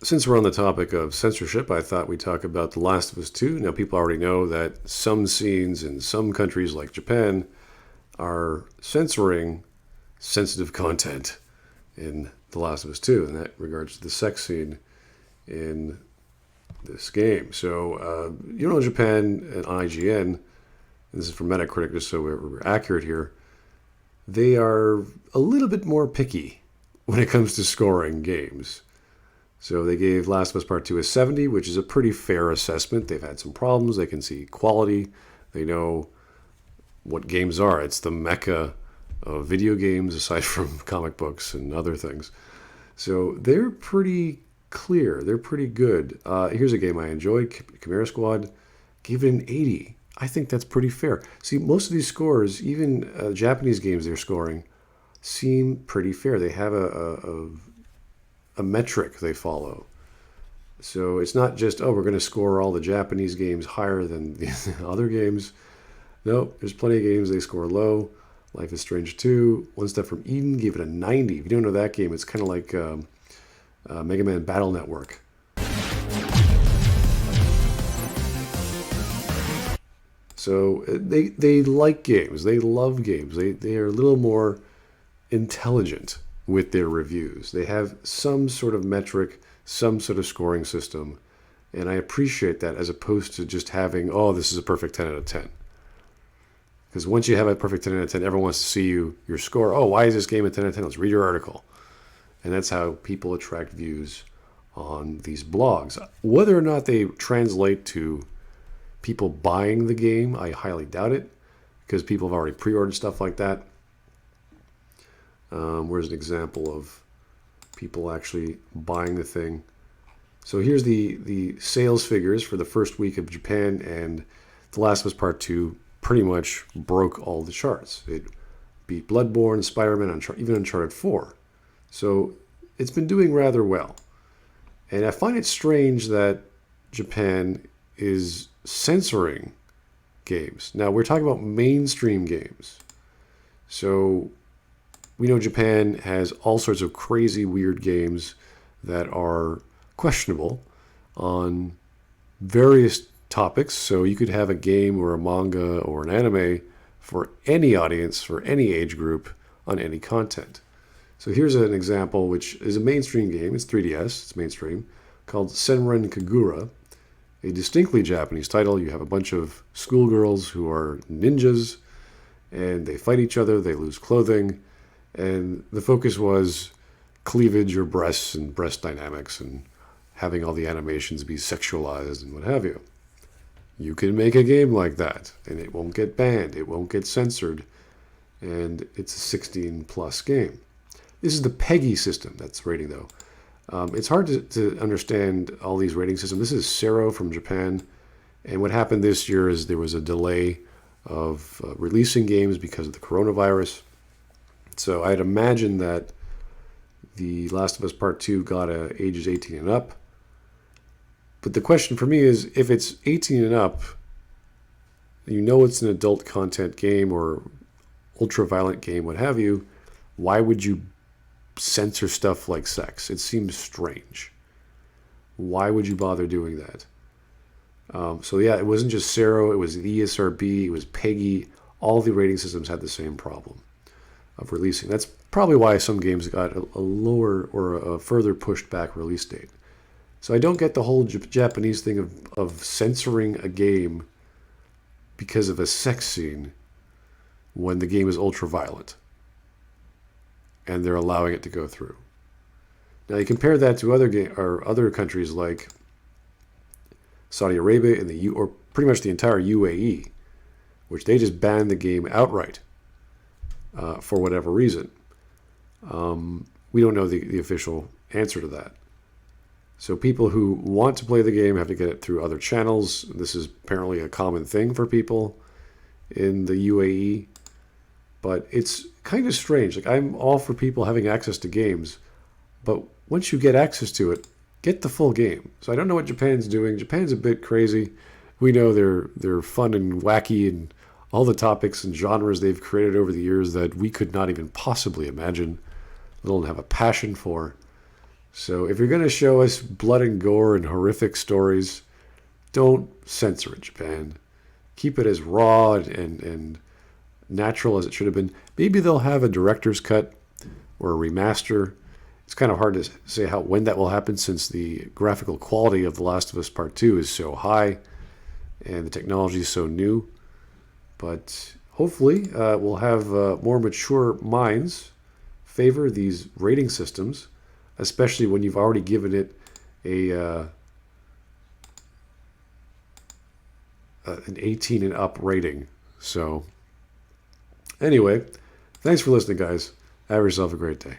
Since we're on the topic of censorship, I thought we'd talk about The Last of Us 2. Now, people already know that some scenes in some countries like Japan are censoring sensitive content in The Last of Us 2, and that regards to the sex scene in this game. So, Japan and IGN, and this is from Metacritic, just so we're accurate here, they are a little bit more picky when it comes to scoring games. So they gave Last of Us Part 2 a 70, which is a pretty fair assessment. They've had some problems. They can see quality. They know what games are. It's the mecca of video games, aside from comic books and other things. So they're pretty clear. They're pretty good. Here's a game I enjoyed, Chimera Squad. Gave it an 80. I think that's pretty fair. See, most of these scores, even Japanese games they're scoring, seem pretty fair. They have a metric they follow. So it's not just, we're going to score all the Japanese games higher than the other games. No, there's plenty of games they score low. Life is Strange 2. One Step from Eden gave it a 90. If you don't know that game, it's kind of like Mega Man Battle Network. So they like games. They love games. They are a little more intelligent with their reviews. They have some sort of metric, some sort of scoring system, and I appreciate that as opposed to just having, this is a perfect 10 out of 10. Because once you have a perfect 10 out of 10, everyone wants to see your score. Why is this game a 10 out of 10? Let's read your article. And that's how people attract views on these blogs. Whether or not they translate to people buying the game, I highly doubt it, because people have already pre-ordered stuff like that. Where's an example of people actually buying the thing? So here's the sales figures for the first week of Japan, and The Last of Us Part 2 pretty much broke all the charts. It beat Bloodborne, Spider-Man, even Uncharted 4. So it's been doing rather well. And I find it strange that Japan is censoring games. Now, we're talking about mainstream games. So we know Japan has all sorts of crazy, weird games that are questionable on various topics. So you could have a game or a manga or an anime for any audience, for any age group, on any content. So here's an example, which is a mainstream game. It's 3DS, it's mainstream, called Senran Kagura, a distinctly Japanese title. You have a bunch of schoolgirls who are ninjas, and they fight each other, they lose clothing, and the focus was cleavage or breasts and breast dynamics and having all the animations be sexualized and what have you. You can make a game like that, and it won't get banned, it won't get censored, and it's a 16-plus game. This is the PEGI system that's rating, though. It's hard to understand all these rating systems. This is CERO from Japan, and what happened this year is there was a delay of releasing games because of the coronavirus. So I'd imagine that The Last of Us Part 2 got ages 18 and up. But the question for me is, if it's 18 and up, you know it's an adult content game or ultra-violent game, what have you, why would you censor stuff like sex? It seems strange. Why would you bother doing that? It wasn't just CERO, it was the ESRB, it was PEGI. All the rating systems had the same problem of releasing. That's probably why some games got a lower or a further pushed back release date. So I don't get the whole Japanese thing of censoring a game because of a sex scene when the game is ultra-violent and they're allowing it to go through. Now you compare that to other countries like Saudi Arabia and or pretty much the entire UAE, which they just banned the game outright for whatever reason. We don't know the official answer to that. So people who want to play the game have to get it through other channels. This is apparently a common thing for people in the UAE. But it's kind of strange. Like, I'm all for people having access to games, but once you get access to it, get the full game. So I don't know what Japan's doing. Japan's a bit crazy. We know they're fun and wacky and all the topics and genres they've created over the years that we could not even possibly imagine, let alone have a passion for. So if you're going to show us blood and gore and horrific stories, don't censor it, Japan. Keep it as raw and natural as it should have been. Maybe they'll have a director's cut or a remaster. It's kind of hard to say when that will happen, since the graphical quality of The Last of Us Part 2 is so high and the technology is so new. But hopefully we'll have more mature minds favor these rating systems, especially when you've already given it an 18 and up rating. So anyway, thanks for listening, guys. Have yourself a great day.